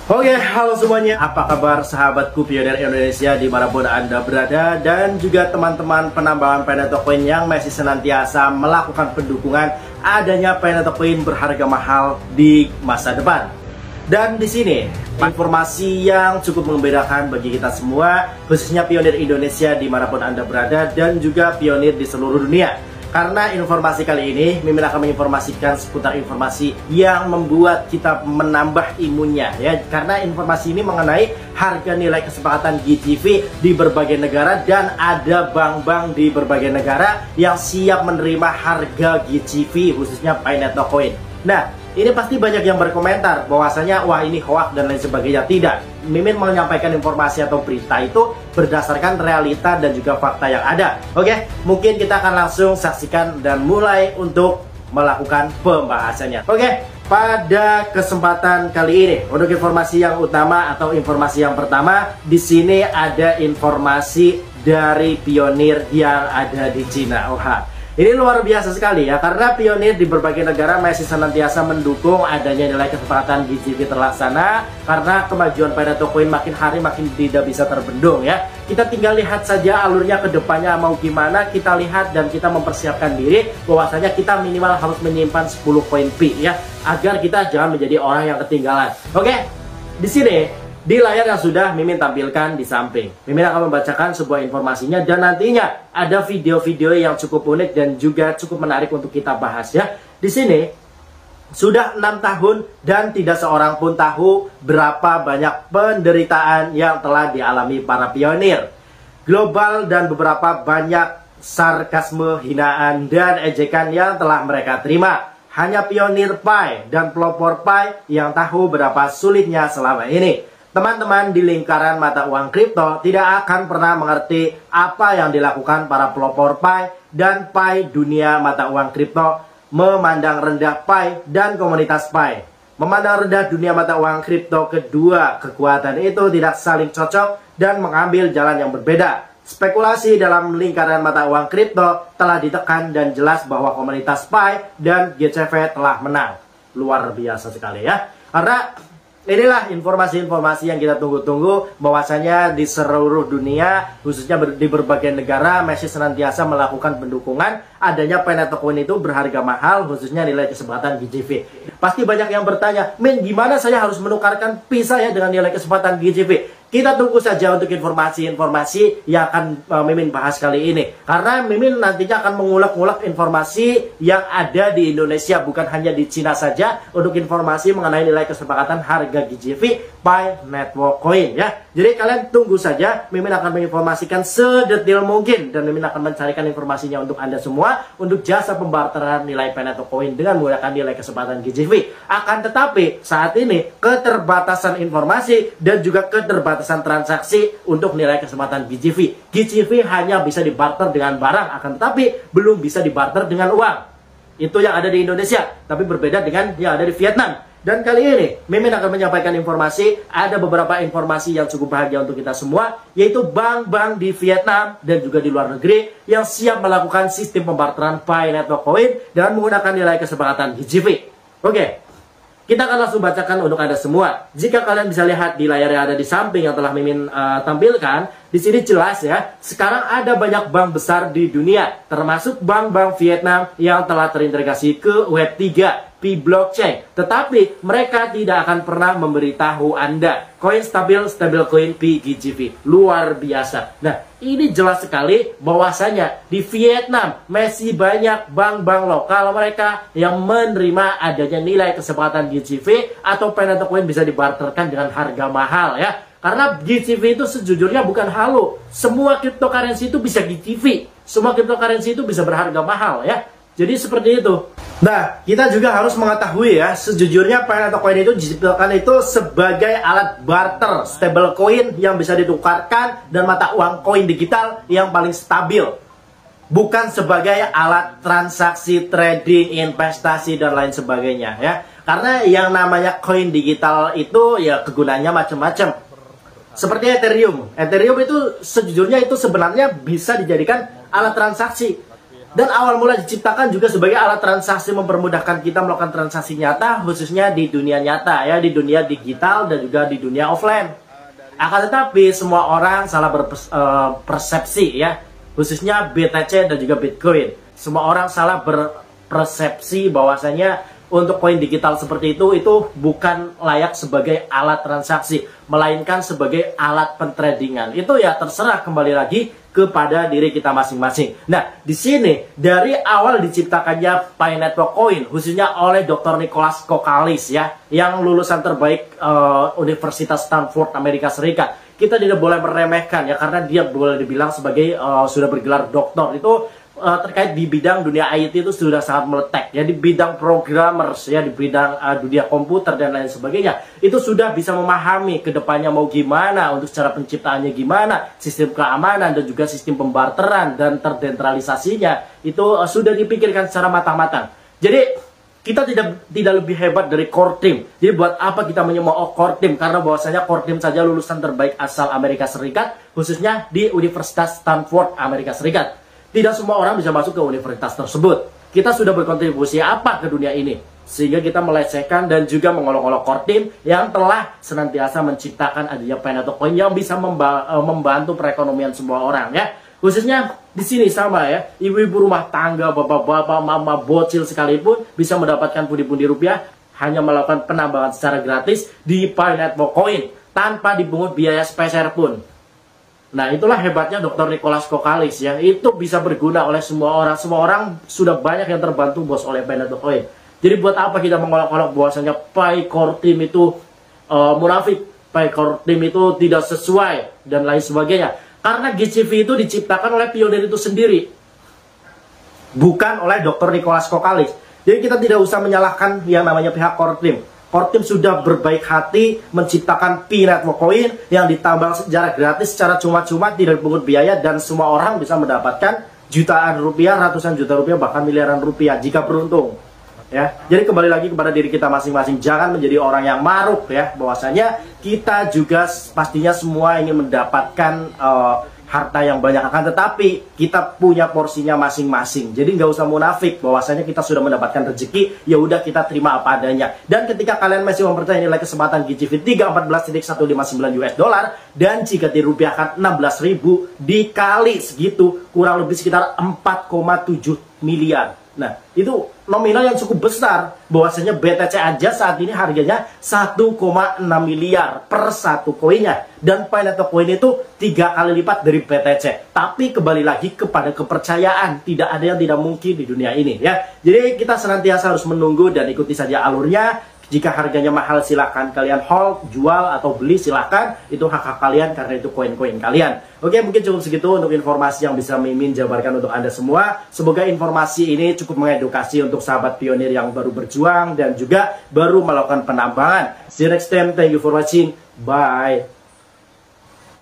Oke, halo semuanya. Apa kabar sahabatku pionir Indonesia dimanapun Anda berada, dan juga teman-teman penambahan Pineapple Coin yang masih senantiasa melakukan pendukungan adanya Pineapple Coin berharga mahal di masa depan. Dan di sini informasi yang cukup membedakan bagi kita semua, khususnya pionir Indonesia dimanapun Anda berada dan juga pionir di seluruh dunia. Karena informasi kali ini, Mimin akan menginformasikan seputar informasi yang membuat kita menambah imunnya ya. Karena informasi ini mengenai harga nilai kesepakatan GCV di berbagai negara, dan ada bank-bank di berbagai negara yang siap menerima harga GCV khususnya Pineapple Coin. Nah, ini pasti banyak yang berkomentar bahwasanya wah ini hoax dan lain sebagainya. Tidak, Mimin menyampaikan informasi atau berita itu berdasarkan realita dan juga fakta yang ada. Oke, mungkin kita akan langsung saksikan dan mulai untuk melakukan pembahasannya. Oke, pada kesempatan kali ini untuk informasi yang utama atau informasi yang pertama, di sini ada informasi dari pionir yang ada di Cina. Ini luar biasa sekali ya, karena pionir di berbagai negara masih senantiasa mendukung adanya nilai kesepakatan GCV terlaksana, karena kemajuan Pineapple Coin makin hari makin tidak bisa terbendung ya. Kita tinggal lihat saja alurnya ke depannya mau gimana, kita lihat dan kita mempersiapkan diri bahwasanya kita minimal harus menyimpan 10 koin P ya, agar kita jangan menjadi orang yang ketinggalan. Oke, di sini di layar yang sudah Mimin tampilkan di samping, Mimin akan membacakan sebuah informasinya, dan nantinya ada video-video yang cukup unik dan juga cukup menarik untuk kita bahas ya. Di sini sudah 6 tahun dan tidak seorang pun tahu berapa banyak penderitaan yang telah dialami para pionir global, dan beberapa banyak sarkasme, hinaan, dan ejekan yang telah mereka terima. Hanya pionir Pi dan pelopor Pi yang tahu berapa sulitnya selama ini. Teman-teman di lingkaran mata uang kripto tidak akan pernah mengerti apa yang dilakukan para pelopor Pi dan Pi dunia mata uang kripto, memandang rendah Pi dan komunitas Pi. Memandang rendah dunia mata uang kripto, kedua kekuatan itu tidak saling cocok dan mengambil jalan yang berbeda. Spekulasi dalam lingkaran mata uang kripto telah ditekan dan jelas bahwa komunitas Pi dan GCV telah menang. Luar biasa sekali ya. Karena inilah informasi-informasi yang kita tunggu-tunggu, bahwasanya di seluruh dunia, khususnya di berbagai negara, masih senantiasa melakukan pendukungan adanya Pineapple Coin itu berharga mahal, khususnya nilai kesempatan GCV. Pasti banyak yang bertanya, Min, gimana saya harus menukarkan Pi saya dengan nilai kesempatan GCV? Kita tunggu saja untuk informasi-informasi yang akan Mimin bahas kali ini. Karena Mimin nantinya akan mengulek-ngulek informasi yang ada di Indonesia, bukan hanya di Cina saja, untuk informasi mengenai nilai kesepakatan harga GCV Pineapple Coin ya. Jadi kalian tunggu saja, Mimin akan menginformasikan sedetail mungkin, dan Mimin akan mencarikan informasinya untuk Anda semua, untuk jasa pembarteran nilai Pineapple Coin dengan menggunakan nilai kesempatan GCV. Akan tetapi saat ini keterbatasan informasi dan juga keterbatasan transaksi untuk nilai kesempatan GCV. GCV hanya bisa dibarter dengan barang, akan tetapi belum bisa dibarter dengan uang. Itu yang ada di Indonesia, tapi berbeda dengan yang ada di Vietnam. Dan kali ini Mimin akan menyampaikan informasi, ada beberapa informasi yang cukup bahagia untuk kita semua, yaitu bank-bank di Vietnam dan juga di luar negeri yang siap melakukan sistem pembarteran Pineapple Coin dengan menggunakan nilai kesepakatan GCV. Oke, kita akan langsung bacakan untuk Anda semua. Jika kalian bisa lihat di layar yang ada di samping yang telah Mimin tampilkan, di sini jelas ya, sekarang ada banyak bank besar di dunia, termasuk bank-bank Vietnam yang telah terintegrasi ke Web3, P-Blockchain. Tetapi mereka tidak akan pernah memberitahu Anda koin stabil, stablecoin PGCV. Luar biasa. Nah, ini jelas sekali bahwasanya di Vietnam masih banyak bank-bank lokal mereka yang menerima adanya nilai kesepakatan GCV atau Pineapple Coin bisa dibarterkan dengan harga mahal ya. Karena GCV itu sejujurnya bukan halu. Semua cryptocurrency itu bisa GCV. Semua cryptocurrency itu bisa berharga mahal ya. Jadi seperti itu. Nah, kita juga harus mengetahui ya, sejujurnya Pineapple Coin itu diciptakan itu sebagai alat barter stablecoin yang bisa ditukarkan dan mata uang koin digital yang paling stabil. Bukan sebagai alat transaksi, trading, investasi, dan lain sebagainya ya. Karena yang namanya koin digital itu ya kegunaannya macam-macam. Seperti Ethereum. Ethereum itu sejujurnya itu sebenarnya bisa dijadikan alat transaksi. Dan awal mula diciptakan juga sebagai alat transaksi mempermudahkan kita melakukan transaksi nyata, khususnya di dunia nyata ya, di dunia digital dan juga di dunia offline. Akan tetapi semua orang salah berpersepsi ya, khususnya BTC dan juga Bitcoin. Semua orang salah berpersepsi bahwasanya untuk koin digital seperti itu bukan layak sebagai alat transaksi, melainkan sebagai alat pentradingan. Itu ya terserah, kembali lagi kepada diri kita masing-masing. Nah, di sini dari awal diciptakannya Pi Network Coin, khususnya oleh Dr. Nicholas Kokalis ya, yang lulusan terbaik Universitas Stanford Amerika Serikat. Kita tidak boleh meremehkan ya, karena dia boleh dibilang sebagai sudah bergelar doktor itu terkait di bidang dunia IT itu sudah sangat meletek ya, di bidang programmers ya, di bidang dunia komputer dan lain sebagainya, itu sudah bisa memahami kedepannya mau gimana, untuk cara penciptaannya gimana, sistem keamanan dan juga sistem pembarteran dan terdesentralisasinya itu sudah dipikirkan secara matang-matang. Jadi kita tidak lebih hebat dari core team. Jadi buat apa kita menyemooh core team? Karena bahwasanya core team saja lulusan terbaik asal Amerika Serikat, khususnya di Universitas Stanford Amerika Serikat. Tidak semua orang bisa masuk ke universitas tersebut. Kita sudah berkontribusi apa ke dunia ini? Sehingga kita melecehkan dan juga mengolok-olok core team yang telah senantiasa menciptakan adanya Pi Network Coin yang bisa membantu perekonomian semua orang ya. Khususnya di sini sama ya, ibu-ibu rumah tangga, bapak-bapak, mama, bocil sekalipun bisa mendapatkan pundi-pundi rupiah hanya melakukan penambangan secara gratis di Pi Network Coin tanpa dipungut biaya sepeser pun. Nah, itulah hebatnya Dr. Nicholas Kokalis ya. Itu bisa berguna oleh semua orang. Semua orang sudah banyak yang terbantu bos oleh Pi Network Coin. Jadi buat apa kita mengolok-olok bahwasanya Pi Core Team itu munafik, Pi Core Team itu tidak sesuai dan lain sebagainya. Karena GCV itu diciptakan oleh pionir itu sendiri, bukan oleh Dr. Nicholas Kokalis. Jadi kita tidak usah menyalahkan yang namanya pihak Core Team. Core Team sudah berbaik hati menciptakan Pi Network Coin yang ditambang secara gratis, secara cuma-cuma, tidak dipungut biaya, dan semua orang bisa mendapatkan jutaan rupiah, ratusan juta rupiah, bahkan miliaran rupiah jika beruntung. Ya, jadi kembali lagi kepada diri kita masing-masing, jangan menjadi orang yang maruk ya, bahwasanya kita juga pastinya semua ingin mendapatkan harta yang banyak, akan tetapi kita punya porsinya masing-masing. Jadi nggak usah munafik bahwasanya kita sudah mendapatkan rezeki, ya udah kita terima apa adanya. Dan ketika kalian masih mempercayai nilai kesempatan GCV 314.159 US dollar, dan jika dirupiahkan 16.000 dikali segitu, kurang lebih sekitar 4,7 miliar. Nah, itu nominal yang cukup besar, bahwasanya BTC aja saat ini harganya 1,6 miliar per satu koinnya, dan Pi Network Coin itu 3 kali lipat dari BTC. Tapi kembali lagi kepada kepercayaan, tidak ada yang tidak mungkin di dunia ini ya. Jadi kita senantiasa harus menunggu dan ikuti saja alurnya. Jika harganya mahal silahkan kalian hold, jual atau beli silahkan, itu hak-hak kalian karena itu koin-koin kalian. Oke, mungkin cukup segitu untuk informasi yang bisa Mimin jabarkan untuk Anda semua. Semoga informasi ini cukup mengedukasi untuk sahabat pionir yang baru berjuang dan juga baru melakukan penambangan. See you next time, thank you for watching, bye.